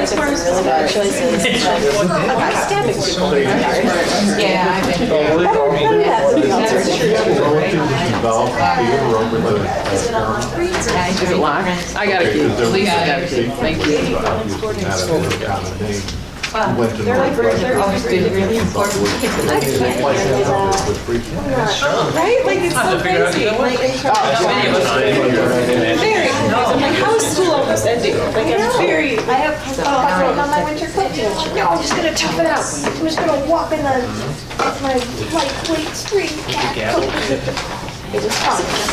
That's some really bad choices. Yeah, I've been. Is it locked? I got a key. Lisa got a key. Thank you. They're like, they're always been really important. Right? Like, it's so crazy. Like, in terms of very. I'm like, how is school almost ending? Like, it's very. I have on my winter coat. No, I'm just gonna tough it out. I'm just gonna walk in my lightweight street. It was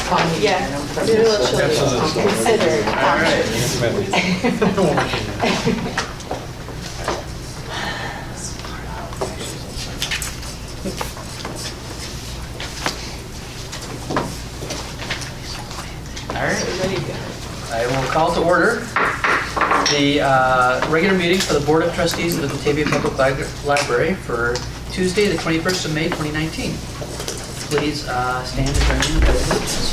fun. Yeah. It's a little chilly. Considered. All right, I will call to order the regular meeting for the Board of Trustees of the Batavia Public Library for Tuesday, the 21st of May, 2019. Please stand and join me in the pledge of allegiance.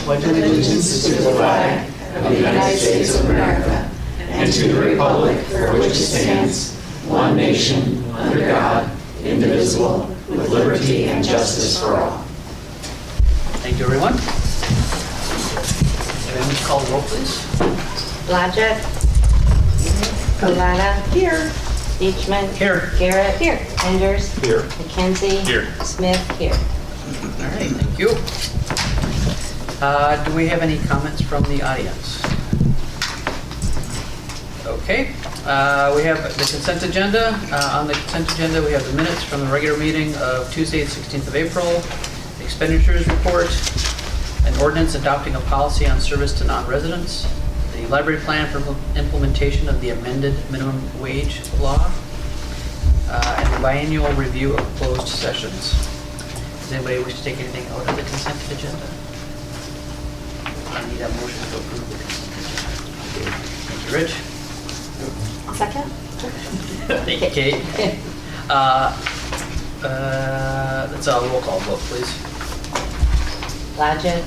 Pledge allegiance to the flag of the United States of America and to the republic for which it stands, one nation, under God, indivisible, with liberty and justice for all. Thank you, everyone. And would you call the roll, please? Blodgett. Colada. Here. Beechman. Here. Garrett. Here. Enders. Here. McKenzie. Here. Smith. Here. All right, thank you. Do we have any comments from the audience? Okay, we have the consent agenda. On the consent agenda, we have the minutes from the regular meeting of Tuesday, the 16th of April, the expenditures report, an ordinance adopting a policy on service to non-residents, the library plan for implementation of the amended minimum wage law, and the biannual review of closed sessions. Does anybody wish to take anything out of the consent agenda? I need a motion to approve the consent agenda. Thank you, Rich. Second. Thank you, Kate. That's a roll call vote, please. Blodgett.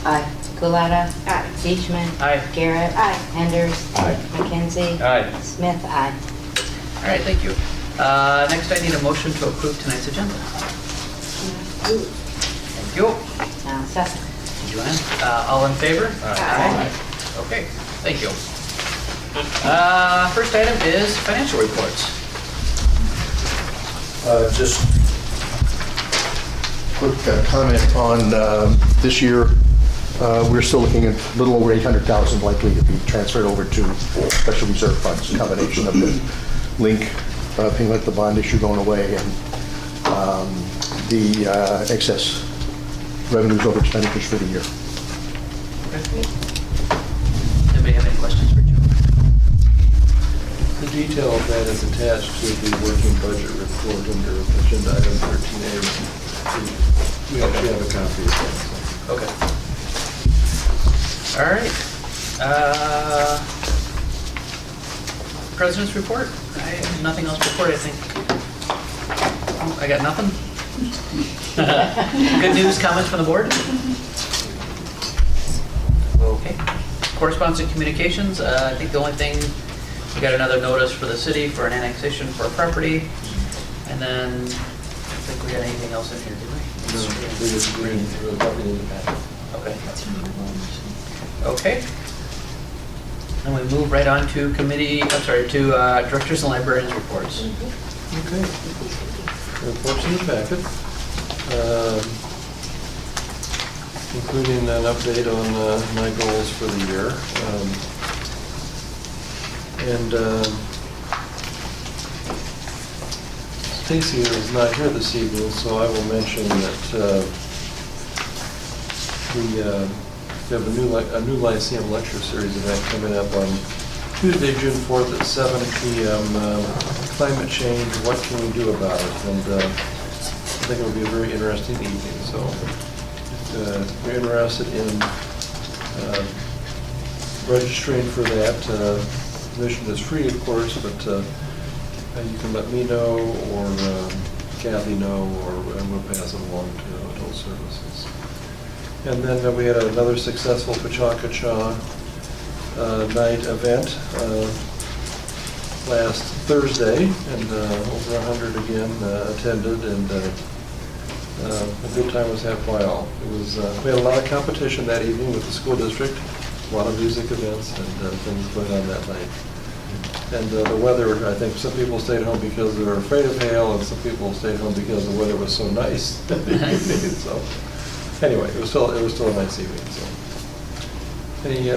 Aye. Colada. Aye. Beechman. Aye. Garrett. Aye. Enders. Aye. McKenzie. Aye. Smith. Aye. All right, thank you. Next, I need a motion to approve tonight's agenda. Thank you. Second. Joanne, all in favor? Aye. Okay, thank you. First item is financial reports. Just quick comment on this year. We're still looking at a little over 800,000 likely to be transferred over to special reserve funds, a combination of the link, thing like the bond issue going away, and the excess revenues over expenditures for the year. Okay. Anybody have any questions for Joe? The detail of that is attached to the working budget report under agenda item 13A. We actually have a copy of that. Okay. All right. President's report? I have nothing else to report, I think. I got nothing. Good news, comments from the board? Okay. Correspondence and communications. I think the only thing, we got another notice for the city for an annexation for a property. And then, I don't think we got anything else in here, do we? No, we just agreed to the copy in the back. Okay. Okay. And we move right on to directors and librarians reports. Okay. Reports in the packet, including an update on my goals for the year. Stacy is not here this evening, so I will mention that we have a new Lyceum lecture series event coming up on Tuesday, June 4th at 7 p.m. Climate change, what can we do about it? And I think it'll be a very interesting evening. So if you're interested in registering for that, admission is free, of course, but you can let me know or Kathy know, or we'll pass it along to adult services. And then we had another successful Pachaka-Cha night event last Thursday, and over 100 again attended, and a good time was had by all. It was, we had a lot of competition that evening with the school district, a lot of music events and things going on that night. And the weather, I think some people stayed home because they were afraid of hail, and some people stayed home because the weather was so nice that the evening. So anyway, it was still a nice evening. So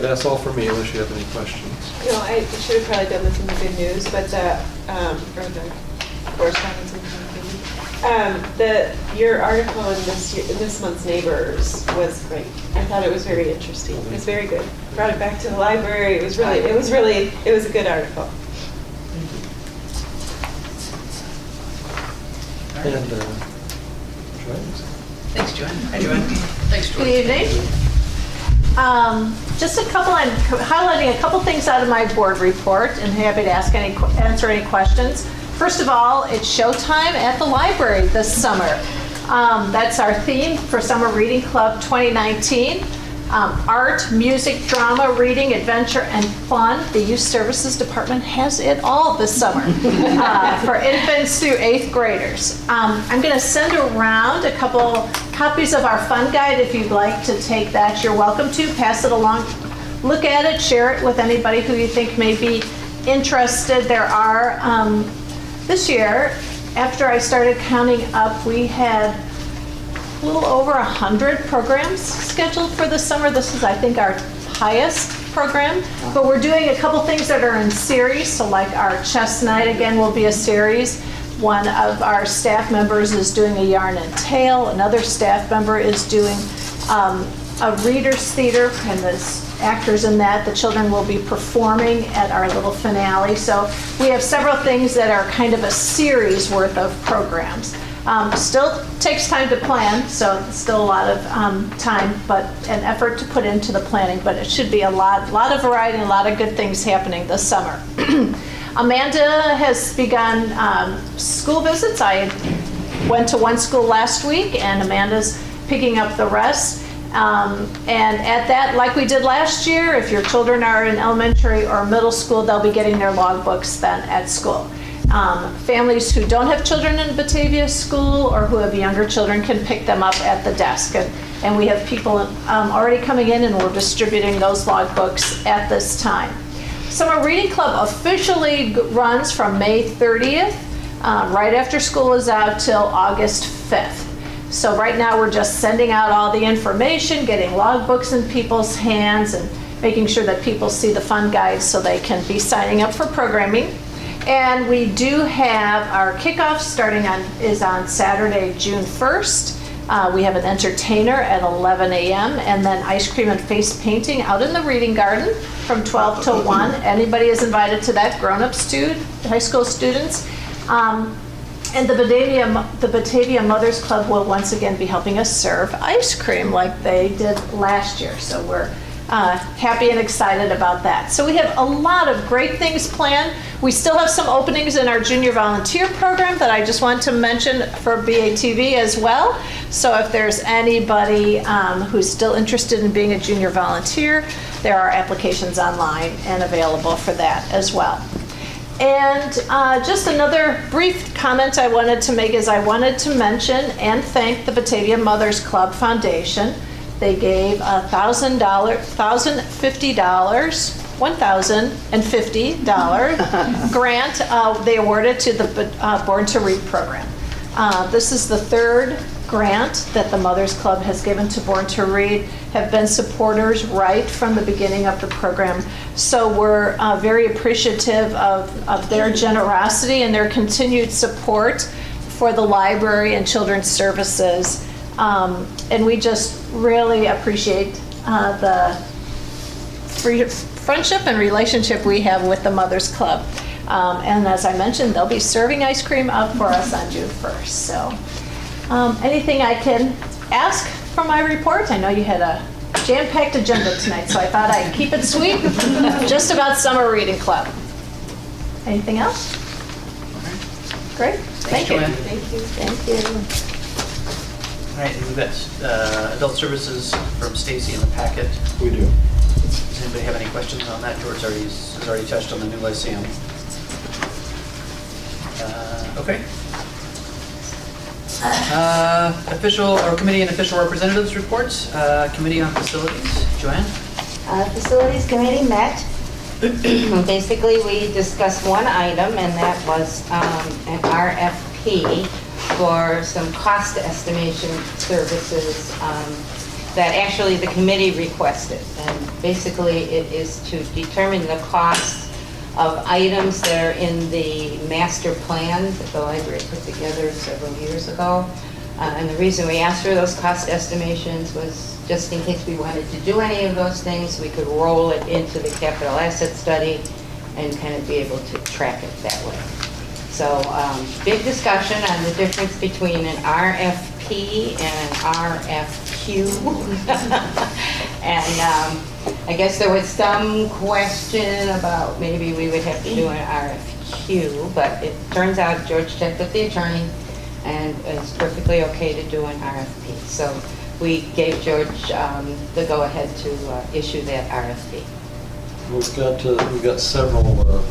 that's all for me, unless you have any questions. No, I should have probably done this in the good news, but or the correspondence in the good news. Your article in this month's Neighbors was great. I thought it was very interesting. It was very good. Brought it back to the library. It was a good article. And Thanks, Joanne. Hi, Joanne. Thanks, George. Good evening. Just I'm highlighting a couple things out of my board report and happy to answer any questions. First of all, it's showtime at the library this summer. That's our theme for Summer Reading Club 2019. Art, music, drama, reading, adventure, and fun. The Youth Services Department has it all this summer for infants through 8th graders. I'm going to send around a couple copies of our fun guide. If you'd like to take that, you're welcome to. Pass it along. Look at it, share it with anybody who you think may be interested. There are, this year, after I started counting up, we had a little over 100 programs scheduled for the summer. This is, I think, our highest program, but we're doing a couple things that are in series. So like our chess night, again, will be a series. One of our staff members is doing a yarn and tale. Another staff member is doing a reader's theater, and the actors in that, the children will be performing at our little finale. So we have several things that are kind of a series worth of programs. Still takes time to plan, so still a lot of time, but an effort to put into the planning, but it should be a lot of variety and a lot of good things happening this summer. Amanda has begun school visits. I went to one school last week, and Amanda's picking up the rest. And at that, like we did last year, if your children are in elementary or middle school, they'll be getting their logbooks then at school. Families who don't have children in Batavia school or who have younger children can pick them up at the desk. And we have people already coming in, and we're distributing those logbooks at this time. Summer Reading Club officially runs from May 30th, right after school is out, till August 5th. So right now we're just sending out all the information, getting logbooks in people's hands, and making sure that people see the fun guides so they can be signing up for programming. And we do have our kickoff is on Saturday, June 1st. We have an entertainer at 11 a.m. and then ice cream and face painting out in the reading garden from 12 to 1. Anybody is invited to that, grown-up high school students. And the Batavia Mothers Club will once again be helping us serve ice cream like they did last year. So we're happy and excited about that. So we have a lot of great things planned. We still have some openings in our junior volunteer program that I just want to mention for BATV as well. So if there's anybody who's still interested in being a junior volunteer, there are applications online and available for that as well. And just another brief comment I wanted to make is I wanted to mention and thank the Batavia Mothers Club Foundation. They gave $1,050 grant they awarded to the Born to Read program. This is the third grant that the Mothers Club has given to Born to Read, have been supporters right from the beginning of the program. So we're very appreciative of their generosity and their continued support for the library and children's services. And we just really appreciate the friendship and relationship we have with the Mothers Club. And as I mentioned, they'll be serving ice cream up for us on June 1st. So anything I can ask from my report? I know you had a jam-packed agenda tonight, so I thought I'd keep it sweet, just about Summer Reading Club. Anything else? Great. Thank you. Joanne. Thank you. All right, we've got adult services from Stacy in the packet. We do. Does anybody have any questions on that? George has already touched on the new Lyceum. Okay. Official or committee and official representatives reports. Committee on Facilities. Joanne? Facilities Committee met. Basically, we discussed one item, and that was an RFP for some cost estimation services that actually the committee requested. And basically, it is to determine the cost of items that are in the master plan that the library put together several years ago. And the reason we asked for those cost estimations was just in case we wanted to do any of those things, we could roll it into the capital asset study and kind of be able to track it that way. So big discussion on the difference between an RFP and an RFQ. And I guess there was some question about maybe we would have to do an RFQ, but it turns out George checked with the attorney and it's perfectly okay to do an RFP. So we gave George the go-ahead to issue that RFP. We've got several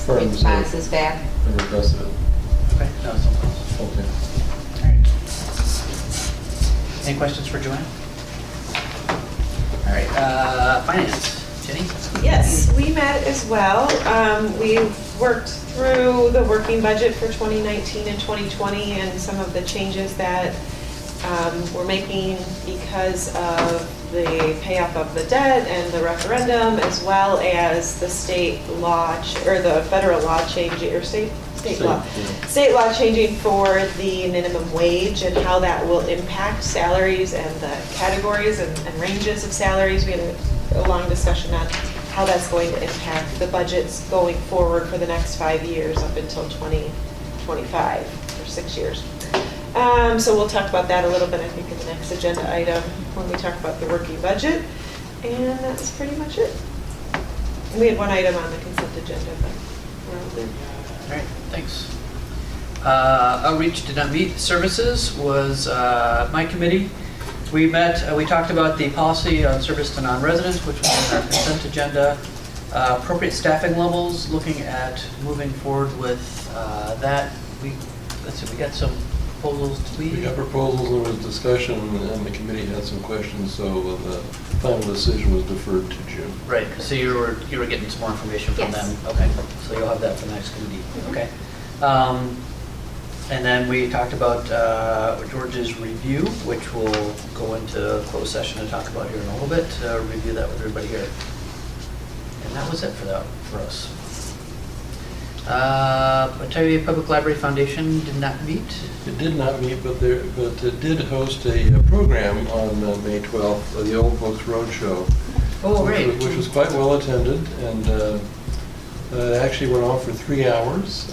firms Responses back. have requested it. Okay. No, it's something else. Okay. All right. Any questions for Joanne? All right. Finance. Jenny? Yes, we met as well. We worked through the working budget for 2019 and 2020 and some of the changes that we're making because of the payoff of the debt and the referendum, as well as the state law, or the federal law changing, or state law changing for the minimum wage and how that will impact salaries and the categories and ranges of salaries. We had a long discussion on how that's going to impact the budgets going forward for the next 5 years up until 2025, or 6 years. So we'll talk about that a little bit, I think, in the next agenda item when we talk about the working budget. And that's pretty much it. We had one item on the consent agenda, but we're all good. All right, thanks. Outreach did not meet. Services was my committee. We met, we talked about the policy on service to non-residents, which was on our consent agenda. Appropriate staffing levels, looking at moving forward with that. Let's see, we got some proposals to be. We got proposals, there was discussion, and the committee had some questions, so the final decision was deferred to June. Right, so you were getting some more information from Yes. them. Okay, so you'll have that for the next committee. Okay. And then we talked about George's review, which we'll go into closed session and talk about here in a little bit, review that with everybody here. And that was it for us. Batavia Public Library Foundation did not meet. It did not meet, but it did host a program on May 12th, the Old Folks Roadshow. Oh, right. Which was quite well attended, and it actually went on for 3 hours.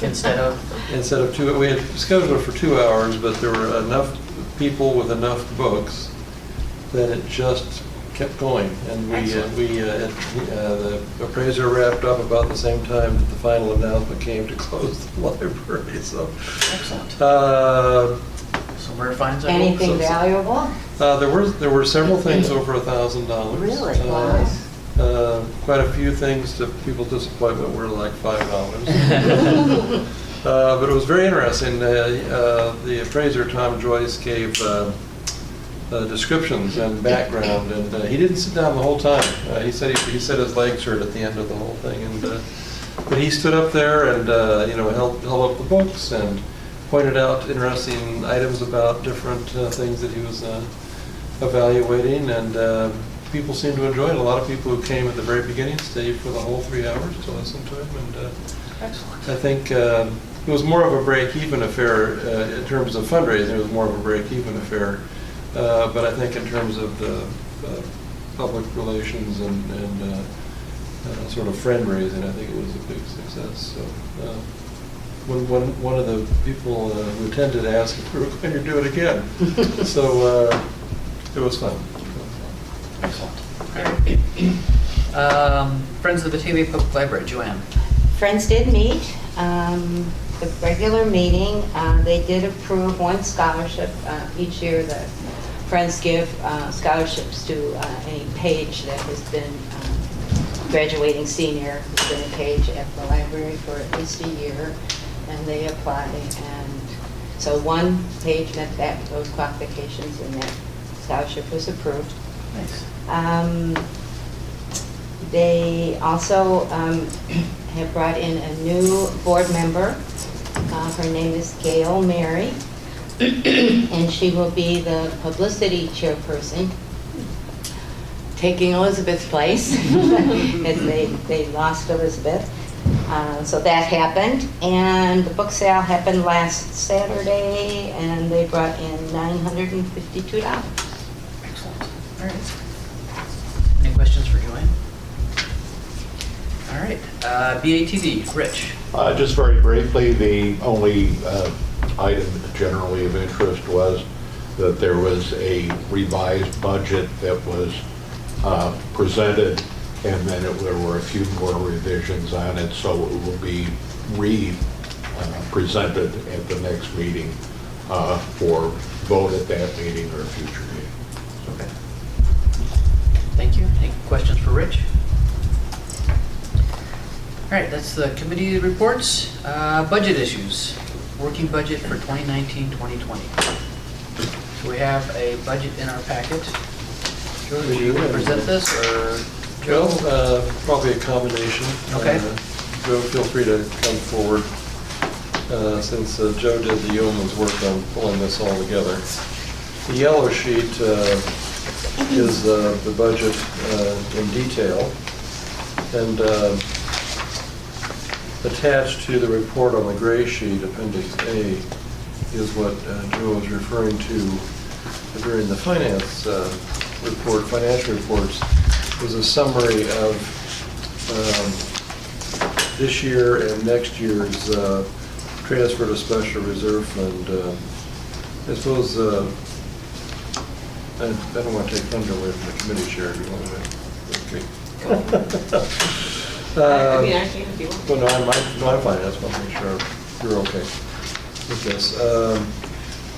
Instead of 2, we had scheduled it for 2 hours, but there were enough people with enough books that it just kept going. And the appraiser wrapped up about the same time that the final announcement came to close the library. So excellent. Somewhere finds Anything valuable? There were several things over $1,000. Really? Wow. Quite a few things, to people's disappointment, were like $5. But it was very interesting. The appraiser, Tom Joyce, gave descriptions and background, and he didn't sit down the whole time. He said his legs hurt at the end of the whole thing, and but he stood up there and held up the books and pointed out interesting items about different things that he was evaluating, and people seemed to enjoy it. A lot of people who came at the very beginning stayed for the whole 3 hours to listen to him, and excellent. I think it was more of a break-even affair in terms of fundraising. It was more of a break-even affair, but I think in terms of the public relations and sort of friend-raising, I think it was a big success. So when one of the people who attended asked if we were going to do it again, so it was fun. Excellent. Friends of the Batavia Public Library, Joanne. Friends did meet. The regular meeting, they did approve one scholarship. Each year the friends give scholarships to a page that has been graduating senior who's been a page at the library for at least a year, and they apply. And so one page met those qualifications, and that scholarship was approved. Nice. They also have brought in a new board member. Her name is Gail Mary, and she will be the publicity chairperson, taking Elizabeth's place, as they lost Elizabeth. So that happened, and the book sale happened last Saturday, and they brought in $952. Excellent. All right. Any questions for Joanne? All right. BATV, Rich. Just very briefly, the only item generally of interest was that there was a revised budget that was presented, and then there were a few more revisions on it, so it will be presented at the next meeting for vote at that meeting or a future meeting. Okay. Thank you. Any questions for Rich? All right, that's the committee reports. Budget issues. Working budget for 2019-2020. So we have a budget in our packet. Joe, do you want to present this, or Joe? Well, probably a combination. Okay. Joe, feel free to come forward, since Joe did the yeoman's work on pulling this all together. The yellow sheet is the budget in detail, and attached to the report on the gray sheet, Appendix A, is what Joe was referring to during the finance report, financial reports, was a summary of this year and next year's transfer to special reserve fund. I suppose, I don't want to take thunder away from the committee chair, if you want to. Okay. I mean, I can if you want. Well, no, I'm fine. That's what I'm sure you're okay with this.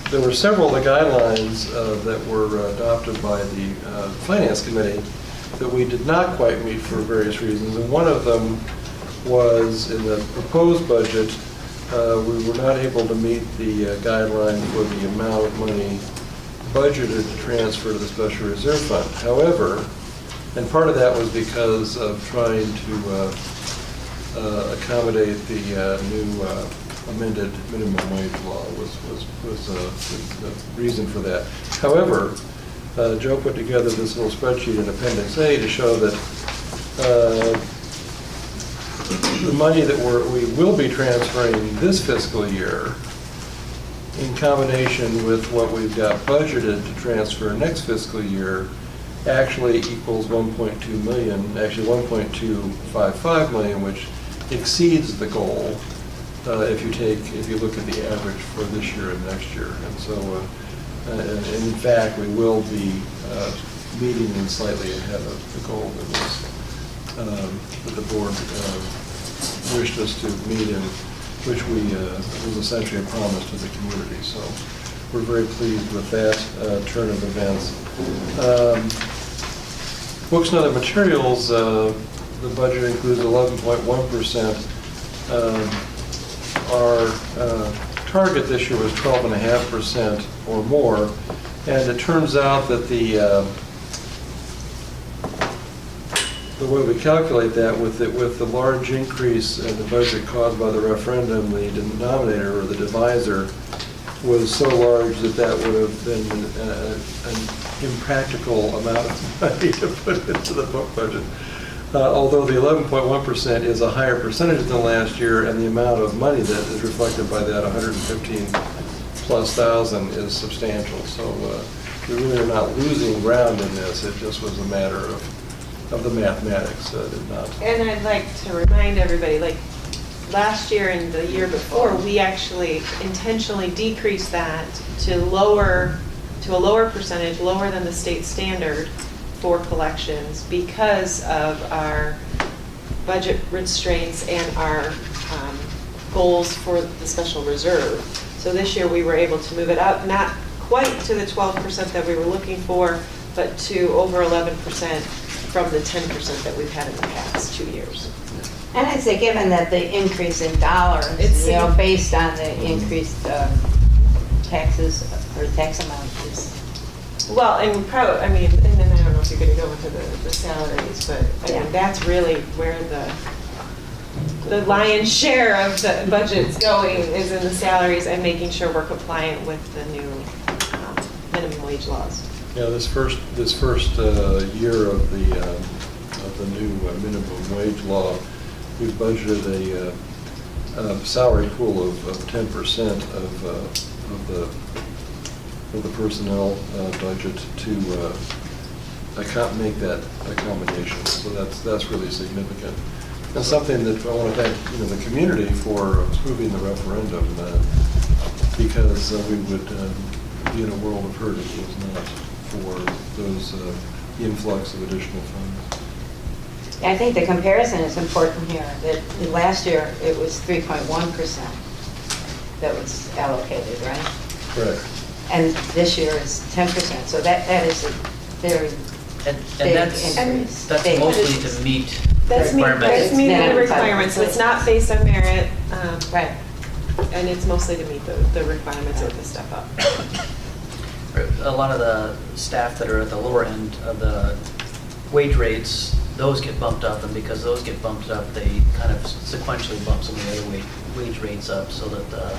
There were several of the guidelines that were adopted by the Finance Committee that we did not quite meet for various reasons. And one of them was in the proposed budget, we were not able to meet the guideline for the amount of money budgeted to transfer to the Special Reserve Fund. However, and part of that was because of trying to accommodate the new amended minimum wage law was the reason for that. However, Joe put together this little spreadsheet in Appendix A to show that the money that we will be transferring this fiscal year, in combination with what we've got budgeted to transfer next fiscal year, actually equals 1.2 million, actually 1.255 million, which exceeds the goal if you look at the average for this year and next year. And so, and in fact, we will be meeting and slightly ahead of the goal that the board wished us to meet, in which was essentially a promise to the community. So we're very pleased with that turn of events. Books and other materials, the budget includes 11.1%. Our target this year was 12.5% or more, and it turns out that the way we calculate that, with the large increase in the budget caused by the referendum, the denominator or the divisor was so large that would have been an impractical amount of money to put into the book budget. Although the 11.1% is a higher percentage than last year, and the amount of money that is reflected by that 115,000+ is substantial. So we really are not losing ground in this. It just was a matter of the mathematics. Did not. And I'd like to remind everybody, like last year and the year before, we actually intentionally decreased that to a lower percentage, lower than the state standard for collections, because of our budget restraints and our goals for the special reserve. So this year we were able to move it up, not quite to the 12% that we were looking for, but to over 11% from the 10% that we've had in the past 2 years. And I'd say, given that the increase in dollars, It's based on the increased taxes or tax amount is. Well, and probably, I mean, and then I don't know if you're gonna go into the salaries, but I Yeah. mean, that's really where the lion's share of the budget's going is in the salaries and making sure we're compliant with the new minimum wage laws. Yeah, this first year of the new minimum wage law, we budgeted a salary pool of 10% of the personnel budget to make that accommodation. So that's really significant. And something that I want to thank the community for approving the referendum, because we would be in a world of hurt if it was not for those influx of additional funds. I think the comparison is important here, that last year it was 3.1% that was allocated, right? Correct. And this year is 10%, so that is a very And big that's increase. that's Big. mostly to meet That's requirements. meeting the Minimum requirements, so it's not based on merit, Right. and it's mostly to meet the requirements of the step up. A lot of the staff that are at the lower end of the wage rates, those get bumped up, and because those get bumped up, they kind of sequentially bump some of the other wage rates up so that the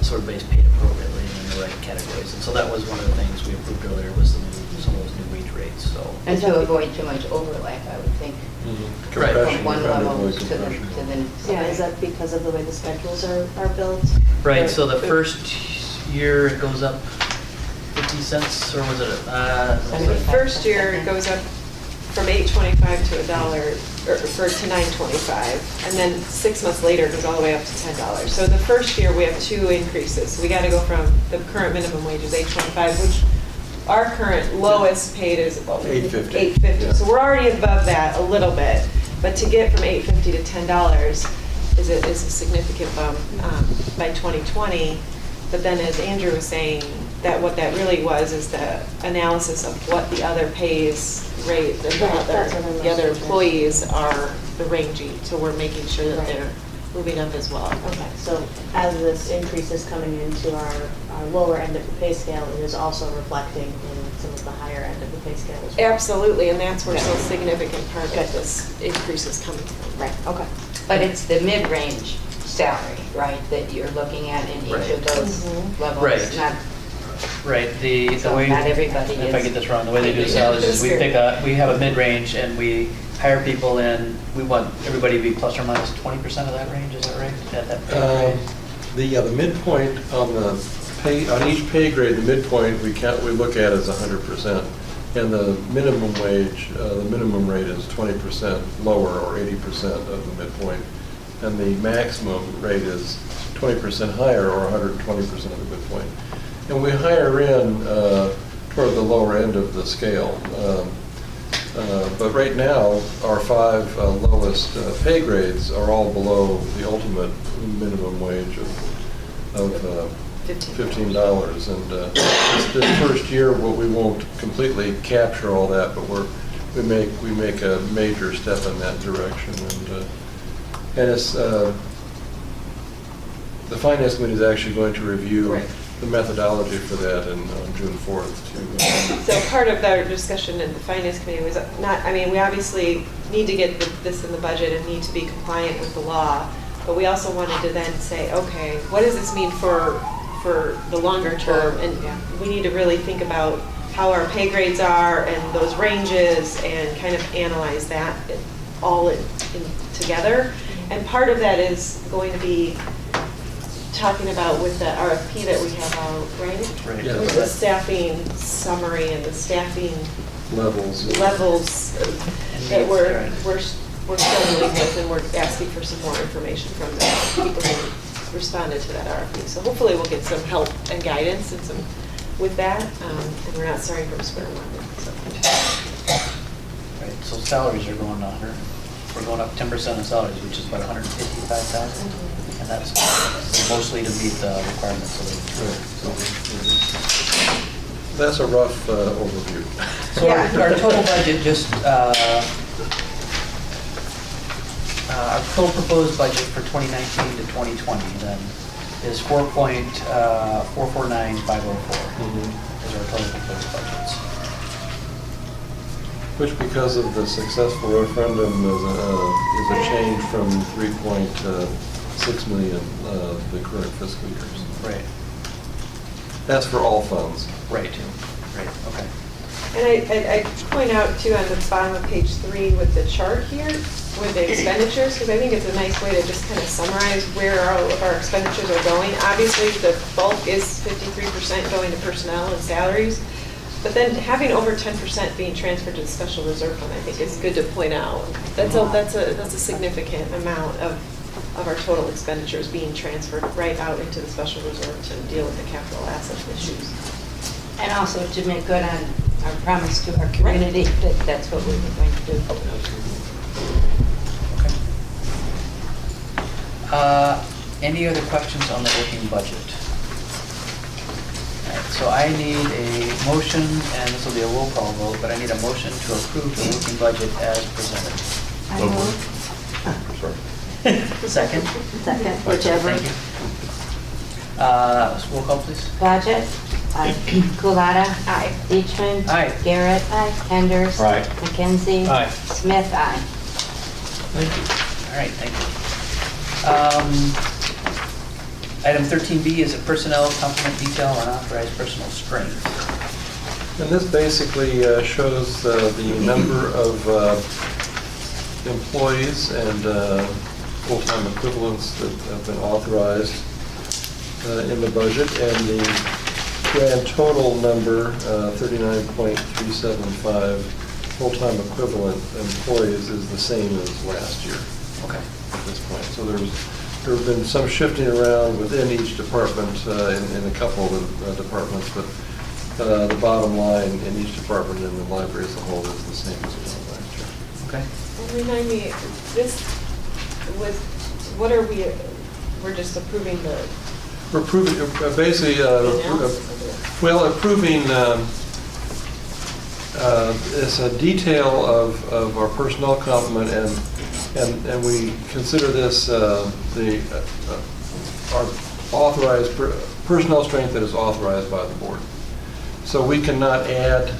sort of base paid appropriately in the right categories. And so that was one of the things we approved earlier, was some of those new wage rates, so. And to avoid too much overlap, I would think, Right. from one level to the next. Yeah, is that because of the way the schedules are built? Right, so the first year it goes up 50 cents, or was it? The first year it goes up from $8.25 to $1, or to $9.25, and then 6 months later it goes all the way up to $10. So the first year we have 2 increases. We got to go from the current minimum wage is $8.25, which our current lowest paid is $8.50. $8.50. Yeah. So we're already above that a little bit, but to get from $8.50 to $10 is a significant bump by 2020. But then, as Andrew was saying, that what that really was is the analysis of what the other pays rate, the other employees are the ranging. So we're making sure that they're moving up as well. Okay, so as this increase is coming into our lower end of the pay scale, it is also reflecting in some of the higher end of the pay scale as well? Absolutely, and that's where so significant part of this increase is coming from. Right, okay. But it's the mid-range salary, right, that you're looking at in each of those levels? Right. Not, Right, the so way, not everybody if I is. get this wrong, the way they do salaries is we have a mid-range and we hire people in, we want everybody to be plus or minus 20% of that range, is that right? At that pay grade? The midpoint on the pay, on each pay grade, the midpoint we look at is 100%. And the minimum wage, the minimum rate is 20% lower, or 80% of the midpoint. And the maximum rate is 20% higher, or 120% of the midpoint. And we hire in toward the lower end of the scale. But right now, our 5 lowest pay grades are all below the ultimate minimum wage of $15. And this first year, we won't completely capture all that, but we make a major step in that direction. And it's the Finance Committee is actually going to review the methodology for that on June 4th too. So part of our discussion in the Finance Committee was not, I mean, we obviously need to get this in the budget and need to be compliant with the law, but we also wanted to then say, okay, what does this mean for the longer term? And we need to really think about how our pay grades are and those ranges and kind of analyze that all in together. And part of that is going to be talking about with the RFP that we have out, right? Right. Yeah. With the staffing summary and the staffing Levels. that we're struggling with, and we're asking for some more information from the people who responded to that RFP. So hopefully we'll get some help and guidance and some with that, and we're not starting from square one. So. Right, so salaries are going on, we're going up 10% on salaries, which is about $155,000. And that's mostly to meet the requirements of That's a rough overview. So our total budget, just, our total proposed budget for 2019 to 2020 then is 4.449504 is our total proposed budgets. Which, because of the successful referendum, is a change from 3.6 million the current fiscal years. Right. That's for all funds. Right, okay. And I point out too on the bottom of page 3 with the chart here, with the expenditures, because I think it's a nice way to just kind of summarize where all of our expenditures are going. Obviously, the bulk is 53% going to personnel and salaries, but then having over 10% being transferred to the special reserve fund, I think is good to point out. That's a significant amount of our total expenditures being transferred right out into the special reserve to deal with the capital asset issues. And also to make good on our promise to our community that that's what we were going to do. Okay. Any other questions on the working budget? All right, so I need a motion, and this will be a roll call vote, but I need a motion to approve the working budget as presented. I move. Sorry. Second? Second, whichever. Thank you. Roll call, please. Paget? Aye. Kulada? Aye. Beechman? Aye. Garrett? Aye. Kenders? Aye. McKenzie? Aye. Smith? Aye. Thank you. All right, thank you. Item 13B is a personnel complement detail on authorized personal strength. And this basically shows the number of employees and full-time equivalents that have been authorized in the budget, and the grand total number, 39.375 full-time equivalent employees, is the same as last year. Okay. At this point. So there have been some shifting around within each department, in a couple of the departments, but the bottom line in each department in the library as a whole is the same as it was last year. Okay. And remind me, this was, what are we, we're just approving the We're approving, basically, approving it's a detail of our personnel complement, and we consider this our authorized personnel strength that is authorized by the board. So we cannot add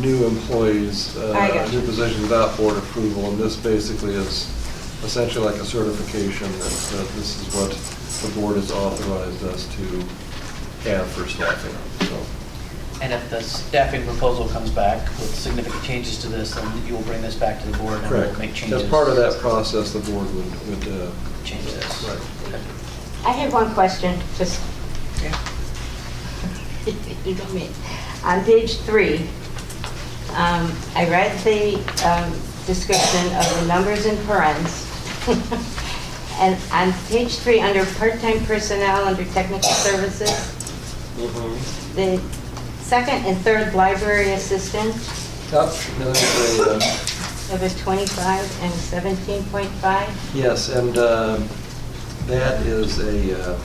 new employees, new positions without board approval, and this basically is essentially like a certification that this is what the board has authorized us to have for staffing. So. And if the staffing proposal comes back with significant changes to this, then you will bring this back to the board and we'll make changes. As part of that process, the board would change this. Right. Okay. I have one question, just, Yeah. you know me. On page 3, I read the description of the numbers in parens. And on page 3, under part-time personnel, under technical services, the second and third library assistant have a 25 and 17.5. Yes, and that is a...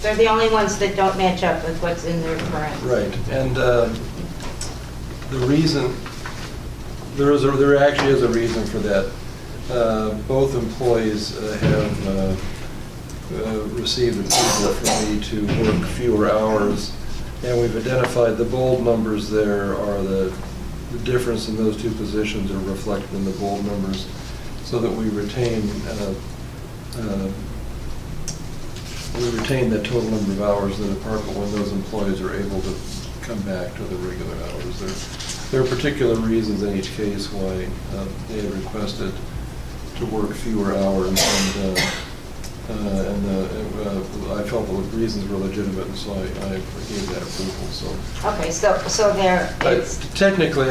They're the only ones that don't match up with what's in their parens. Right, and the reason, there actually is a reason for that. Both employees have received approval from me to work fewer hours, and we've identified the bold numbers there are the difference in those two positions are reflected in the bold numbers, so that we retain the total number of hours in the department when those employees are able to come back to the regular hours. There are particular reasons in each case why they have requested to work fewer hours, and I felt the reasons were legitimate, and so I gave that approval. So. Okay, so there it's... Technically,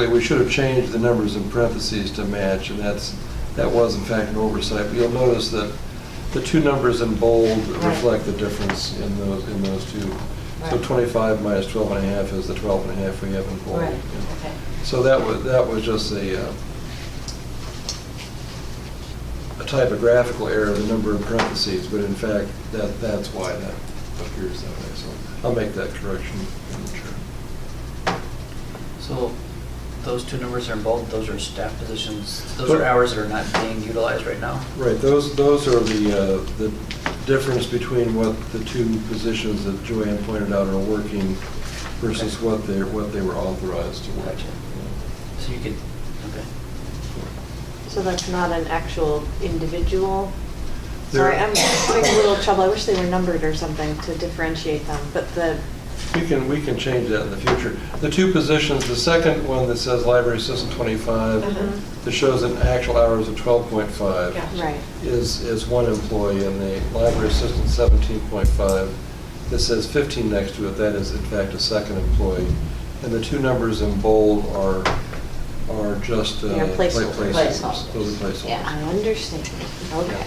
we should have changed the numbers in parentheses to match, and that was in fact an oversight. But you'll notice that the two numbers in bold reflect the difference in those two. So 25 minus 12.5 is the 12.5 we have in bold. Right. Yeah. Okay. So that was just a a typographical error, the number in parentheses, but in fact, that's why that appears that way. So I'll make that correction in the chair. So those two numbers are in bold, those are staff positions, those are hours that are not being utilized right now? Right, those are the difference between what the two positions that Joanne pointed out are working versus what they were authorized to work. Gotcha. So you could, okay. So that's not an actual individual? There- Sorry, I'm having a little trouble. I wish they were numbered or something to differentiate them, but We can change that in the future. The two positions, the second one that says library assistant 25, that shows an actual hours of 12.5, right. is one employee, and the library assistant 17.5, that says 15 next to it, that is in fact a second employee. And the two numbers in bold are just They're placeholders. placeholders. Those are placeholders. Yeah. I understand. Okay.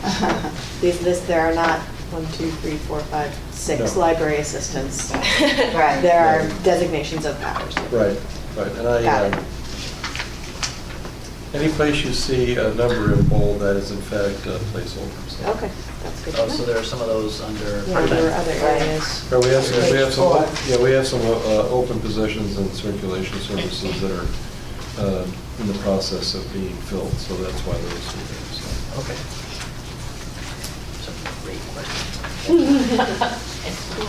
There are not 1, 2, 3, 4, 5, 6 No. library assistants. Right. There are designations of hours. Right, and Got it. any place you see a number in bold, that is in fact a placeholder. So. Okay, that's good Oh, to so know. there are some of those under Yeah, there part-time? were other areas. Right, we have some Four. open positions in circulation services that are in the process of being filled, so that's why those are there. So. Okay. That's a great question.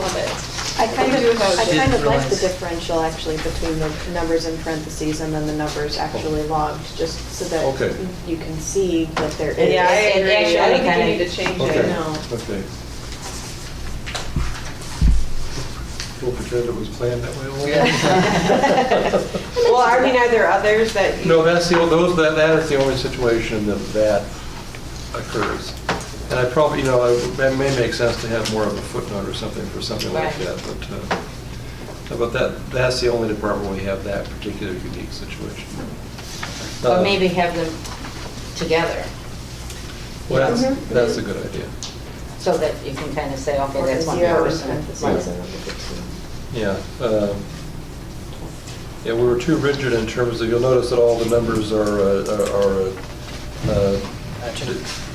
Love it. I kind of like the differential actually between the numbers in parentheses and then the numbers actually logged, just so that Okay. you can see that there is. Yeah, I It agree. actually- I I think don't you think need to change Okay. No. Okay. We'll pretend it was planned that way all along. Well, I mean, are there others that you? No, that is the only situation that occurs. And I probably, it may make sense to have more of a footnote or something for something like Right. that, but that's the only department where we have that particular unique situation. Or maybe have them together, Well, that's a good idea. so that you can kind of say, okay, Or that's one 0 in person. parentheses and number 15. Yeah. Yeah, we were too rigid in terms of, you'll notice that all the numbers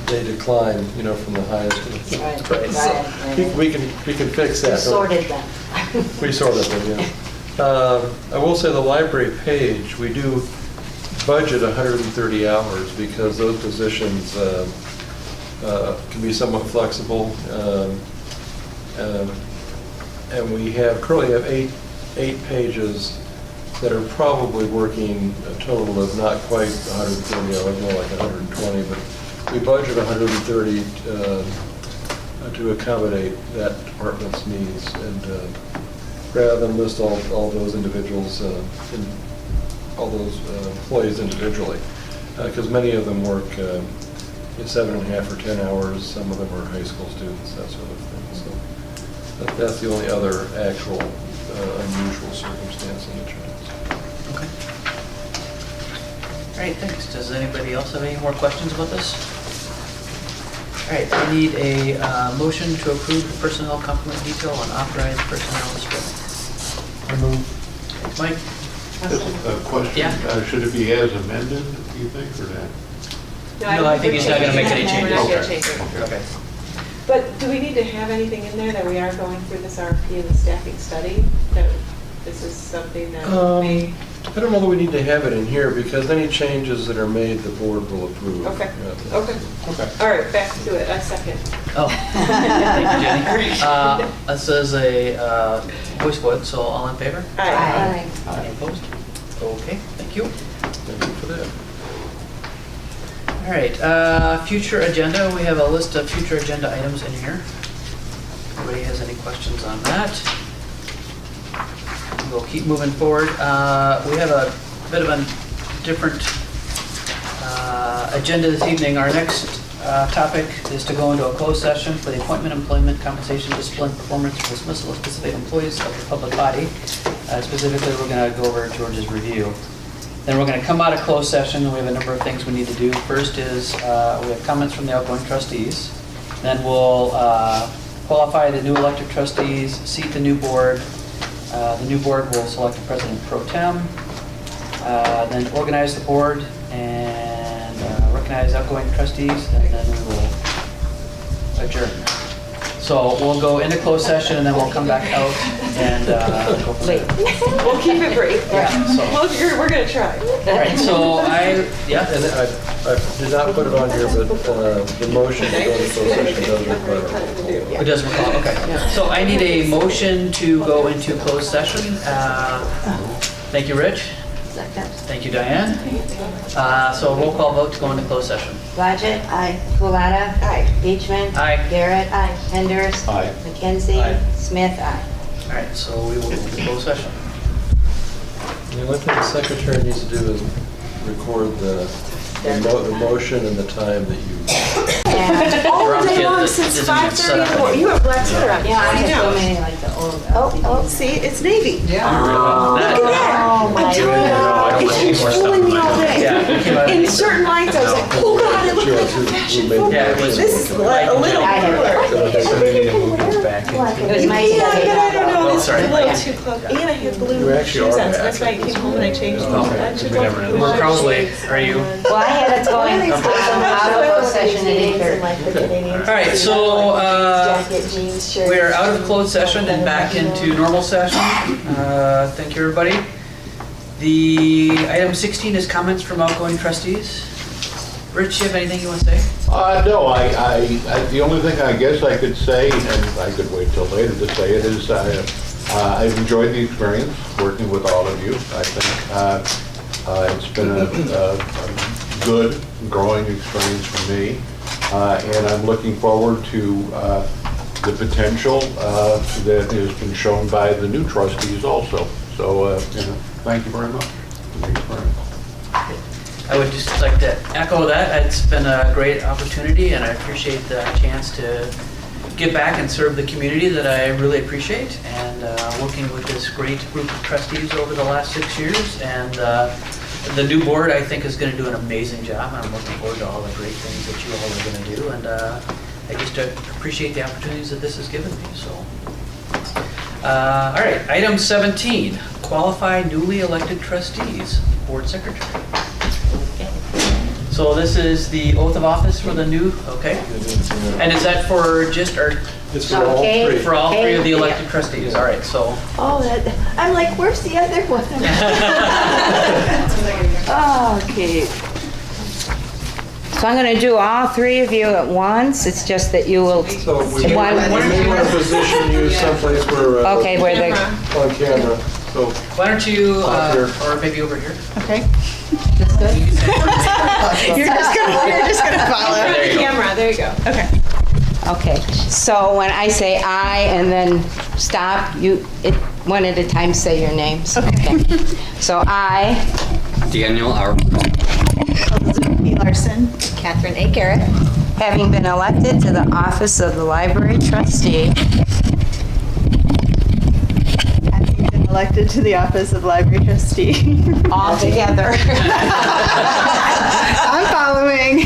they decline, from the highest to the Right, lowest. So right. we can fix that. We sorted them. We sorted them, yeah. I will say the library page, we do budget 130 hours because those positions can be somewhat flexible. And we currently have eight pages that are probably working a total of not quite 130 hours, more like 120, but we budget 130 to accommodate that department's needs, and rather than list all those individuals, all those employees individually, because many of them work 7.5 or 10 hours, some of them are high school students, that sort of thing. So that's the only other actual unusual circumstance in the charge. Okay. All right, thanks. Does anybody else have any more questions about this? All right, I need a motion to approve the personnel complement detail and authorize personnel spending. Thanks, Mike. A question, Yeah. should it be as amended, do you think, or not? No, I think he's not gonna make any We're not gonna changes. change it. Okay. But do we need to have anything in there that we are going through this RFP and the staffing study? That this is something that may, I don't know that we need to have it in here, because any changes that are made, the board will approve. okay, Yeah. okay. All right, back to it, a second. Oh, thank you, Jenny. This is a voice vote, so all in favor? Aye. Any opposed? Okay, thank you. Thank you for that. All right, future agenda, we have a list of future agenda items in here. Anybody has any questions on that? We'll keep moving forward. We have a bit of a different agenda this evening. Our next topic is to go into a closed session for the appointment, employment, compensation, discipline, performance, or dismissal of specific employees of the public body. Specifically, we're going to go over George's review. Then we're going to come out of closed session, and we have a number of things we need to do. First is we have comments from the outgoing trustees. Then we'll qualify the new elected trustees, seat the new board. The new board will select the president pro tem, then organize the board and recommend recognize outgoing trustees, and then we will adjourn. So we'll go into closed session, and then we'll come back out and go from there. We'll keep it brief. Yeah, so, We're gonna try. all right, so yeah. And I did not put it on here, but the motion to go into closed session does require a roll call. It does recall, okay. So I need a motion to go into closed session. Thank you, Rich. Thank you, Diane. So roll call vote to go into closed session. Blodgett. Aye. Kulata. Aye. Beechman. Aye. Garrett. Aye. Enders. Aye. McKenzie. Aye. Smith. Aye. All right, so we will go into closed session. The only thing the secretary needs to do is record the motion and the time that you... And, All day Yeah, long this since isn't even 5:30 set in up the morning. You have black sweater on. yeah, I What do you have so know? many like the old. Oh, see, it's navy. That- Look at that. Oh, my I'm telling God. you, it's just fooling me all day. Yeah, it came out- In certain lights, I was like, oh God, it looked like a fashion photo. Yeah, it was- This is a little I have cooler. It was my Yeah, but I don't know, Oh, it's sorry. a little too close. And I had blue You actually shoes are on, so that's back. why I came home and I changed them. I should go for We're probably, are you? Well, I had it going out of closed session at 8:30. All right, so we're out of closed session and back into normal session. Thank you, everybody. The item 16 is comments from outgoing trustees. Rich, you have anything you want to say? No, the only thing I guess I could say, and I could wait till later to say it, is I've enjoyed the experience working with all of you. I think it's been a good, growing experience for me, and I'm looking forward to the potential that has been shown by the new trustees also. So, thank you very much. I would just like to echo that. It's been a great opportunity, and I appreciate the chance to give back and serve the community that I really appreciate, and working with this great group of trustees over the last 6 years. And the new board, I think, is going to do an amazing job. I'm looking forward to all the great things that you all are going to do, and I just appreciate the opportunities that this has given me. So, all right, item 17, qualify newly elected trustees, board secretary. So this is the oath of office for the new, okay? And is that for just, or It's for all Okay. three. for all three of the elected trustees? All right, so. Oh, I'm like, where's the other one? Oh, okay. So I'm going to do all three of you at once. It's just that you will. So we may want to position you someplace where... Okay, where the. On camera, so... Why don't you, Up here. or maybe over here? Okay. That's good? You're just gonna follow. There you go. Camera, there you go. Okay. Okay, so when I say I and then stop, one at a time say your names. Okay. So I. Daniel R. B. Larson. Catherine A. Garrett. Having been elected to the office of the library trustee. Elected to the office of library trustee. All together. I'm following.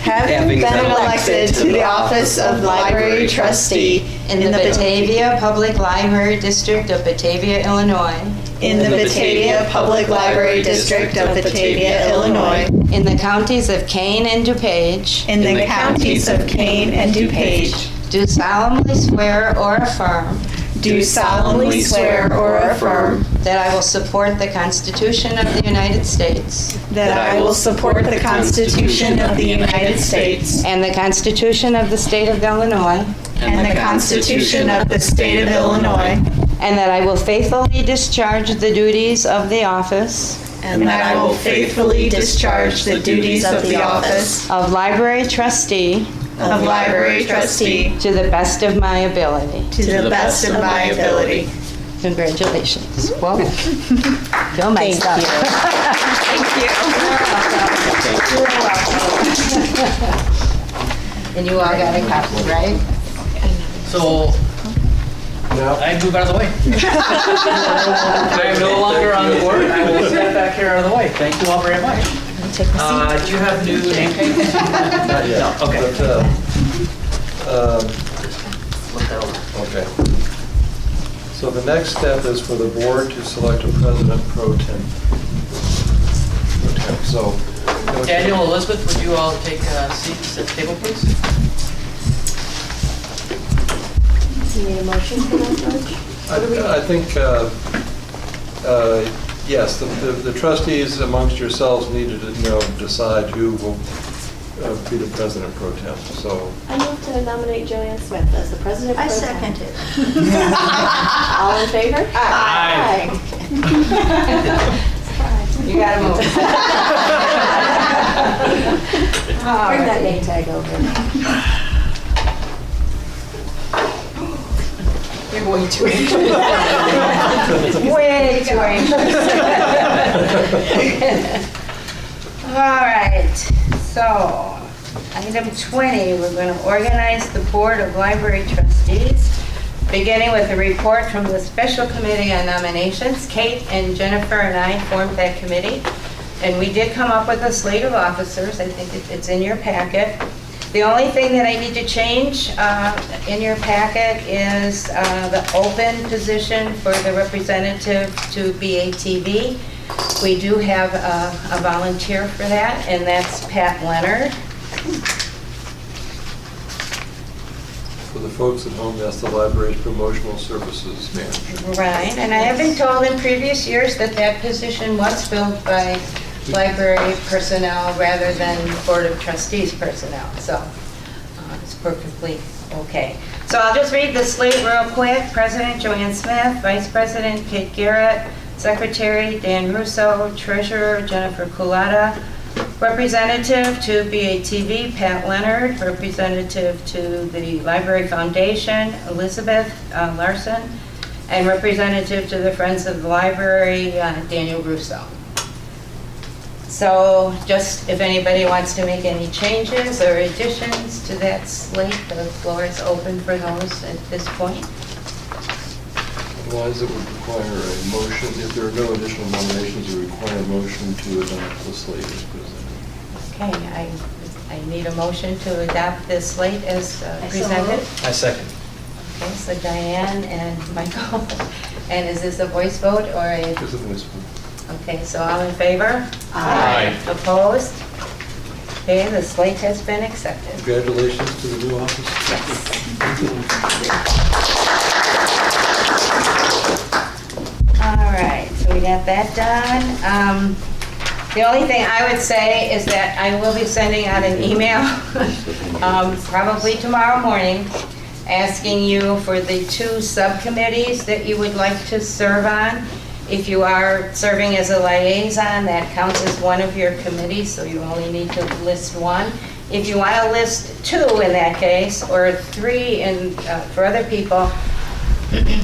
Having been elected to the office of library trustee In the Batavia Public Library District of Batavia, Illinois. in the Batavia Public Library District of Batavia, Illinois, In the counties of Kane and DuPage. in the counties of Kane and DuPage, Do solemnly swear or affirm. do solemnly swear or affirm That I will support the Constitution of the United States. that I will support the Constitution of the United States And the Constitution of the State of Illinois. and the Constitution of the State of Illinois, And that I will faithfully discharge the duties of the office and that I will faithfully discharge the duties of the office of library trustee of library trustee to the best of my ability. to the best of my ability. Congratulations. Whoa. Feel my stuff. And you all got a copy, right? So Now, I move out of the way. I am no longer on the board. I will step back here out of the way. Thank you all very much. Take my seat. Do you have new name tags? not yet. No, okay. But, Flip that over. okay. So the next step is for the board to select a president pro tem. So Daniel, Elizabeth, would you all take seats at the table, please? Do you need a motion for that, George? I think, yes, the trustees amongst yourselves needed to, decide who will be the president pro tem, so. I move to nominate Joanne Smith as the president pro I tem. second it. All in favor? Aye. You gotta move. Bring that name tag over. You're going to enjoy Way too anxious. All right, so item 20, we're going to organize the Board of Library Trustees, beginning with a report from the Special Committee on Nominations. Kate and Jennifer and I formed that committee, and we did come up with a slate of officers. I think it's in your packet. The only thing that I need to change in your packet is the open position for the representative to BATV. We do have a volunteer for that, and that's Pat Leonard. For the folks at home, that's the library's promotional services manager. Right, and I have been told in previous years that that position was filled by library personnel rather than Board of Trustees personnel, so it's perfectly okay. So I'll just read the slate real quick. President Joanne Smith, Vice President Kate Garrett, Secretary Dan Russo, Treasurer Jennifer Culata, Representative to BATV Pat Leonard, Representative to the Library Foundation Elizabeth Larson, and Representative to the Friends of the Library Daniel Russo. So just if anybody wants to make any changes or additions to that slate, the floor is open for those at this point. Otherwise, it would require a motion, if there are no additional nominations, it would require a motion to adopt the slate as presented. Okay, I need a motion to adopt this slate as presented. I second. Okay, so Diane and Michael. And is this a voice vote or a? Just a voice vote. Okay, so all in favor? Aye. Opposed? Okay, the slate has been accepted. Congratulations to the new office. All right, so we got that done. The only thing I would say is that I will be sending out an email probably tomorrow morning asking you for the 2 subcommittees that you would like to serve on. If you are serving as a liaison, that counts as one of your committees, so you only need to list 1. If you want to list 2 in that case, or 3 for other people,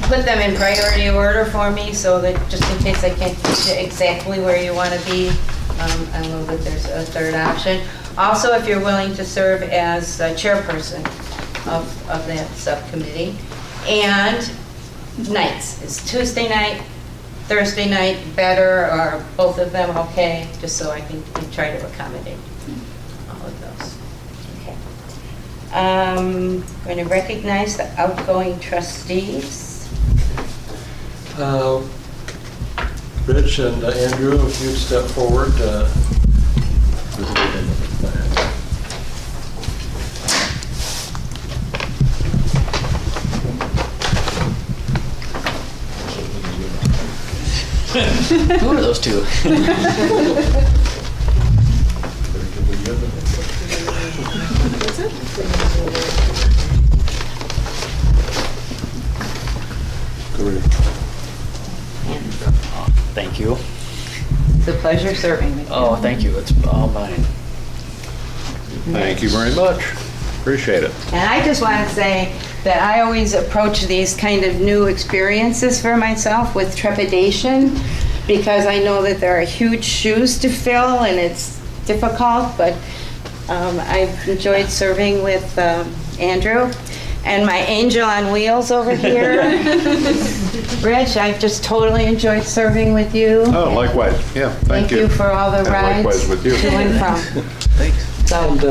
put them in priority order for me so that just in case I can't get you exactly where you want to be, I know that there's a 3rd option. Also, if you're willing to serve as chairperson of that subcommittee. And nights, is Tuesday night, Thursday night better, or both of them okay, just so I can try to accommodate all of those. Okay. Going to recognize the outgoing trustees. Rich and Andrew, if you'd step forward. Who are those 2? Thank you. It's a pleasure serving with you. Oh, thank you. It's all mine. Thank you very much. Appreciate it. And I just want to say that I always approach these kind of new experiences for myself with trepidation, because I know that there are huge shoes to fill and it's difficult, but I've enjoyed serving with Andrew. And my angel on wheels over here, Rich, I've just totally enjoyed serving with you. Oh, likewise. Yeah, thank you. Thank you for all the And rides likewise with you. to and from. Thanks. And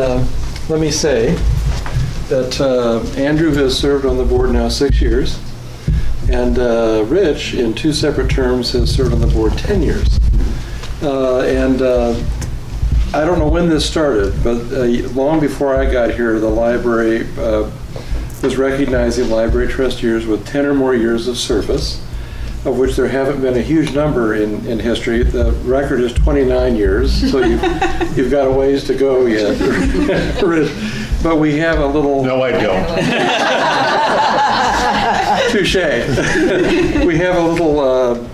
let me say that Andrew has served on the board now 6 years, and Rich, in 2 separate terms, has served on the board 10 years. And I don't know when this started, but long before I got here, the library was recognizing library trustees with 10 or more years of service, of which there haven't been a huge number in history. The record is 29 years, so you've got a ways to go yet. But we have a little... No, I don't. Touché. We have a little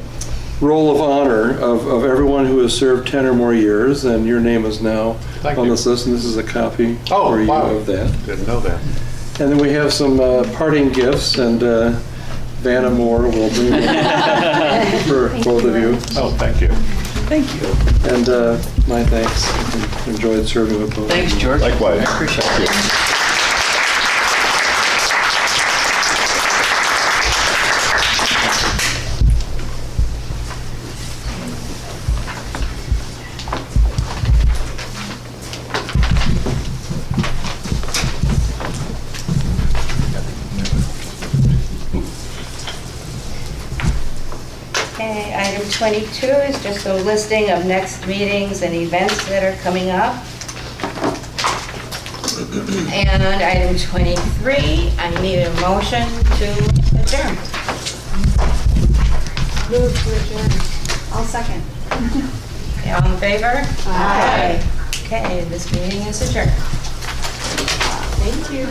roll of honor of everyone who has served 10 or more years, and your name is now Thank on you. this list, and this is a copy Oh, for you wow. of that. Didn't know that. And then we have some parting gifts, and Vanna Moore will bring them for both of you. Oh, thank you. Thank you. And my thanks. I enjoyed serving with both. Thanks, of you. George. Likewise. I appreciate it. Okay, item 22 is just a listing of next meetings and events that are coming up. And item 23, I need a motion to adjourn. Move to adjourn. I'll second. Okay, all in favor? Aye. Okay, this meeting is adjourned. Thank you.